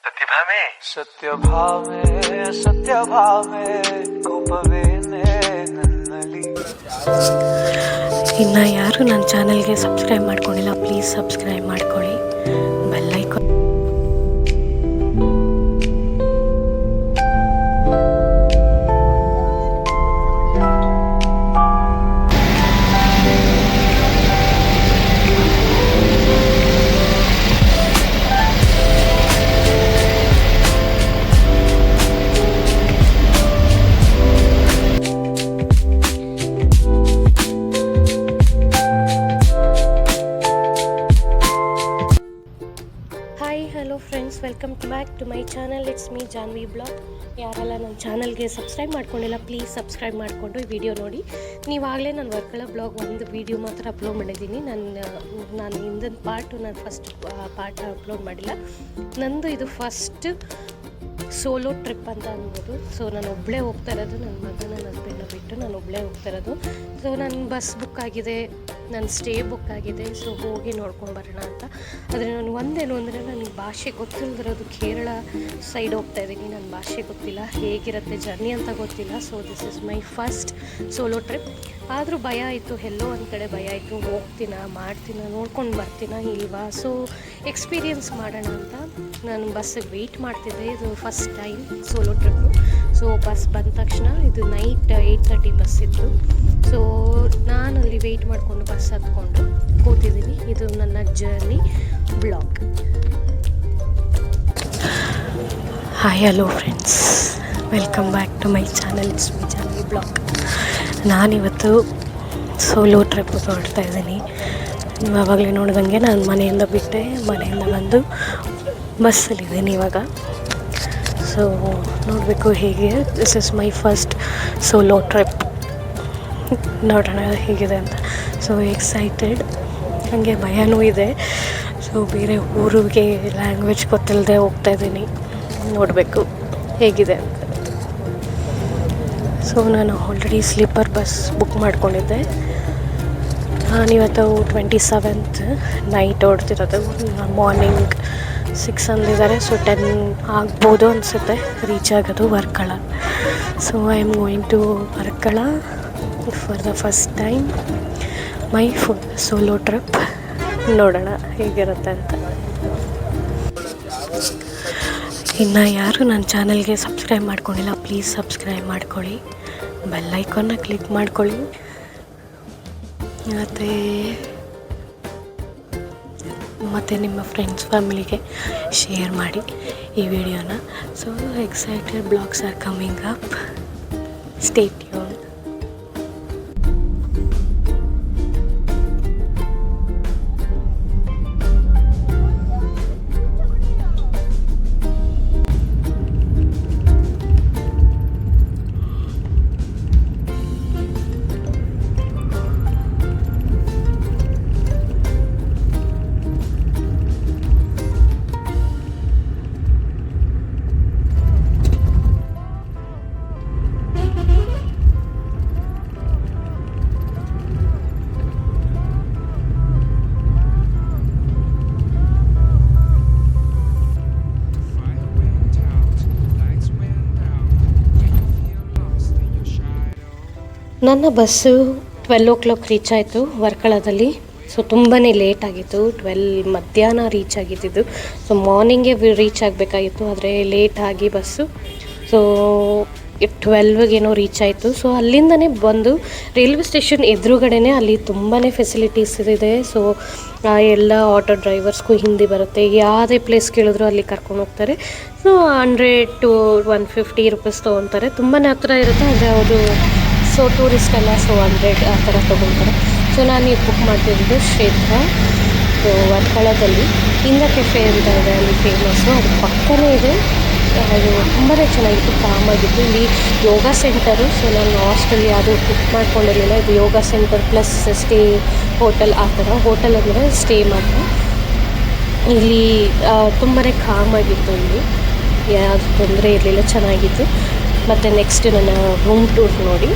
ಸತ್ಯಭಾಮೆ ಕೋಪವೇನೆ ನನ್ನಲ್ಲಿ. ಇನ್ನು ಯಾರು ನನ್ನ ಚಾನಲ್ಗೆ ಸಬ್ಸ್ಕ್ರೈಬ್ ಮಾಡ್ಕೊಂಡಿಲ್ಲ, ಪ್ಲೀಸ್ ಸಬ್ಸ್ಕ್ರೈಬ್ ಮಾಡ್ಕೊಳ್ಳಿ. Bell icon hello friends, welcome back to my channel. It's me Janvi vlog. ಯಾರೆಲ್ಲ ನನ್ನ ಚಾನಲ್ಗೆ ಸಬ್ಸ್ಕ್ರೈಬ್ ಮಾಡ್ಕೊಂಡಿಲ್ಲ, ಪ್ಲೀಸ್ ಸಬ್ಸ್ಕ್ರೈಬ್ ಮಾಡಿಕೊಂಡು ಈ ವಿಡಿಯೋ ನೋಡಿ. ನೀವಾಗಲೇ ನಾನು ವರ್ಕಳ ಬ್ಲಾಗ್ ಒಂದು ವಿಡಿಯೋ ಮಾತ್ರ ಅಪ್ಲೋಡ್ ಮಾಡಿದ್ದೀನಿ. ನಾನು ಹಿಂದಿನ ನಾನು ಫಸ್ಟ್ ಪಾರ್ಟ್ ಅಪ್ಲೋಡ್ ಮಾಡಿಲ್ಲ. ನಂದು ಇದು ಫಸ್ಟ್ ಸೋಲೋ ಟ್ರಿಪ್ ಅಂತ ಅನ್ಬೋದು. ಸೊ ನಾನು ಒಬ್ಬಳೇ ಹೋಗ್ತಾ ಇರೋದು, ನನ್ನ ಮಗ ನನ್ನ ಹಸ್ಬೆಂಡ್ನ ಬಿಟ್ಟು ನಾನು ಒಬ್ಬಳೇ ಹೋಗ್ತಾ ಇರೋದು. ಸೊ ನನ್ನ ಬಸ್ ಬುಕ್ ಆಗಿದೆ, ನನ್ನ ಸ್ಟೇ ಬುಕ್ ಆಗಿದೆ. ಸೊ ಹೋಗಿ ನೋಡ್ಕೊಂಡು ಬರೋಣ ಅಂತ. ಆದರೆ ನಾನು ಒಂದೇನು ಅಂದರೆ ನನಗೆ ಭಾಷೆ ಗೊತ್ತಿಲ್ಲದಿರೋದು, ಕೇರಳ ಸೈಡ್ ಹೋಗ್ತಾ ಇದ್ದೀನಿ. ನನ್ನ ಭಾಷೆ ಗೊತ್ತಿಲ್ಲ, ಹೇಗಿರುತ್ತೆ ಜರ್ನಿ ಅಂತ ಗೊತ್ತಿಲ್ಲ. So this is my first solo trip. ಆದರೂ ಭಯ ಆಯಿತು, ಎಲ್ಲೋ ಒಂದು ಕಡೆ ಭಯ ಆಯಿತು. ಮಾಡ್ತೀನ ನೋಡ್ಕೊಂಡು ಬರ್ತೀನ ಇಲ್ವಾ, ಸೊ ಎಕ್ಸ್ಪೀರಿಯನ್ಸ್ ಮಾಡೋಣ ಅಂತ ನಾನು ಬಸ್ಸಿಗೆ ವೆಯ್ಟ್ ಮಾಡ್ತಿದ್ದೆ. ಇದು first time solo trip. So bus ಬಂದ ತಕ್ಷಣ ಇದು ನೈಟ್ 8:30 ಬಸ್ ಇತ್ತು. ಸೊ ನಾನು ಅಲ್ಲಿ ವೆಯ್ಟ್ ಮಾಡಿಕೊಂಡು ಬಸ್ ಹತ್ಕೊಂಡು ಕೂತಿದ್ದೀನಿ. ಇದು ನನ್ನ journey vlog. Hi hello friends, welcome back to my channel. It's my Janvi vlog. ನಾನಿವತ್ತು ಸೋಲೋ ಟ್ರಿಪ್ ಹೊರಡ್ತಾ ಇದ್ದೀನಿ. ನೀವು ಆವಾಗಲೇ ನೋಡಿದಂಗೆ ನಾನು ಮನೆಯಿಂದ ಬಿಟ್ಟೆ, ಮನೆಯಿಂದ ಬಂದು ಬಸ್ಸಲ್ಲಿದ್ದೀನಿ ಇವಾಗ. ಸೊ ನೋಡಬೇಕು ಹೇಗೆ. This is my first solo trip. ನೋಡೋಣ ಹೇಗಿದೆ ಅಂತ. ಸೊ ಎಕ್ಸೈಟೆಡ್, ಹಾಗೆ ಭಯನೂ ಇದೆ. ಸೊ ಬೇರೆ ಊರಿಗೆ ಲ್ಯಾಂಗ್ವೇಜ್ ಗೊತ್ತಿಲ್ಲದೆ ಹೋಗ್ತಾಯಿದ್ದೀನಿ, ನೋಡಬೇಕು ಹೇಗಿದೆ ಅಂತ. ಸೊ ನಾನು ಆಲ್ರೆಡಿ ಸ್ಲೀಪರ್ ಬಸ್ ಬುಕ್ ಮಾಡ್ಕೊಂಡಿದ್ದೆ. ನಾನಿವತ್ತು 27th ನೈಟ್ ಓಡ್ತಿರೋದು. ಮಾರ್ನಿಂಗ್ 6 ಅಂದಿದ್ದಾರೆ. ಸೊ 10 ಆಗ್ಬೋದು ಅನಿಸುತ್ತೆ ರೀಚ್ ಆಗೋದು Varkala. So I am going to Varkala for the first time. My solo trip. ನೋಡೋಣ ಹೇಗಿರುತ್ತೆ ಅಂತ. ಇನ್ನು ಯಾರು ನನ್ನ ಚಾನಲ್ಗೆ ಸಬ್ಸ್ಕ್ರೈಬ್ ಮಾಡ್ಕೊಂಡಿಲ್ಲ, ಪ್ಲೀಸ್ ಸಬ್ಸ್ಕ್ರೈಬ್ ಮಾಡ್ಕೊಳ್ಳಿ. ಬೆಲ್ ಐಕಾನ್ನ ಕ್ಲಿಕ್ ಮಾಡ್ಕೊಳ್ಳಿ. ಮತ್ತು ನಿಮ್ಮ ಫ್ರೆಂಡ್ಸ್ ಫ್ಯಾಮಿಲಿಗೆ ಶೇರ್ ಮಾಡಿ ಈ ವಿಡಿಯೋನ. So excited, vlogs are coming up. Stay tune. ನನ್ನ ಬಸ್ಸು 12 o'clock ರೀಚ್ ಆಯಿತು ವರ್ಕಳದಲ್ಲಿ. ಸೊ ತುಂಬಾ ಲೇಟ್ ಆಗಿತ್ತು. 12 ಮಧ್ಯಾಹ್ನ ರೀಚ್ ಆಗಿದ್ದು. ಸೊ ಮಾರ್ನಿಂಗೇ ರೀಚ್ ಆಗಬೇಕಾಗಿತ್ತು, ಆದರೆ ಲೇಟ್ ಆಗಿ ಬಸ್ಸು. ಸೊ 12ಗೇನೋ ರೀಚ್ ಆಯಿತು. ಸೊ ಅಲ್ಲಿಂದನೇ ಬಂದು ರೈಲ್ವೆ ಸ್ಟೇಷನ್ ಎದುರುಗಡೆನೇ ಅಲ್ಲಿ ತುಂಬಾ ಫೆಸಿಲಿಟೀಸ್ ಇದೆ. ಸೊ ಎಲ್ಲ ಆಟೋ ಡ್ರೈವರ್ಸ್ಗೂ ಹಿಂದಿ ಬರುತ್ತೆ. ಯಾವುದೇ ಪ್ಲೇಸ್ ಕೇಳಿದ್ರು ಅಲ್ಲಿ ಕರ್ಕೊಂಡು ಹೋಗ್ತಾರೆ. ಸೊ 100 to 150 ರೂಪೀಸ್ ತೊಗೊತಾರೆ. ತುಂಬಾ ಹತ್ರ ಇರುತ್ತೆ, ಆದರೆ ಅವರು ಸೊ ಟೂರಿಸ್ಟ್ ಎಲ್ಲ ಸೊ 100 ಆ ಥರ ತೊಗೊಳ್ತಾರೆ. ಸೊ ನಾನು ಈಗ ಬುಕ್ ಮಾಡ್ತಿದ್ದು ಕ್ಷೇತ್ರ. ಸೊ ವರ್ಕಳದಲ್ಲಿ ಇಂದ ಕೆಫೆ ಅಂತ ಇದೆ, ಅಲ್ಲಿ ಫೇಮಸ್ಸು. ಅದು ಪಕ್ಕನೇ ಇದೆ. ಅದು ತುಂಬಾ ಚೆನ್ನಾಗಿತ್ತು, ಕಾಮಾಗಿತ್ತು. ಇಲ್ಲಿ ಯೋಗ ಸೆಂಟರು. ಸೊ ನಾನು ಹಾಸ್ಟೆಲ್ ಯಾವುದು ಬುಕ್ ಮಾಡ್ಕೊಂಡಿರಲಿಲ್ಲ. ಇದು ಯೋಗ ಸೆಂಟರ್ ಪ್ಲಸ್ ಸ್ಟೇ ಹೋಟೆಲ್ ಆ ಥರ. ಹೋಟೆಲ್ ಅಂದರೆ ಸ್ಟೇ ಮಾತ್ರ. ಇಲ್ಲಿ ತುಂಬಾ ಕಾಮಾಗಿತ್ತು. ಇಲ್ಲಿ ಯಾವುದು ತೊಂದರೆ ಇರಲಿಲ್ಲ, ಚೆನ್ನಾಗಿತ್ತು. ಮತ್ತು ನೆಕ್ಸ್ಟ್ ನನ್ನ ರೂಮ್ ಟೂರ್ ನೋಡಿ.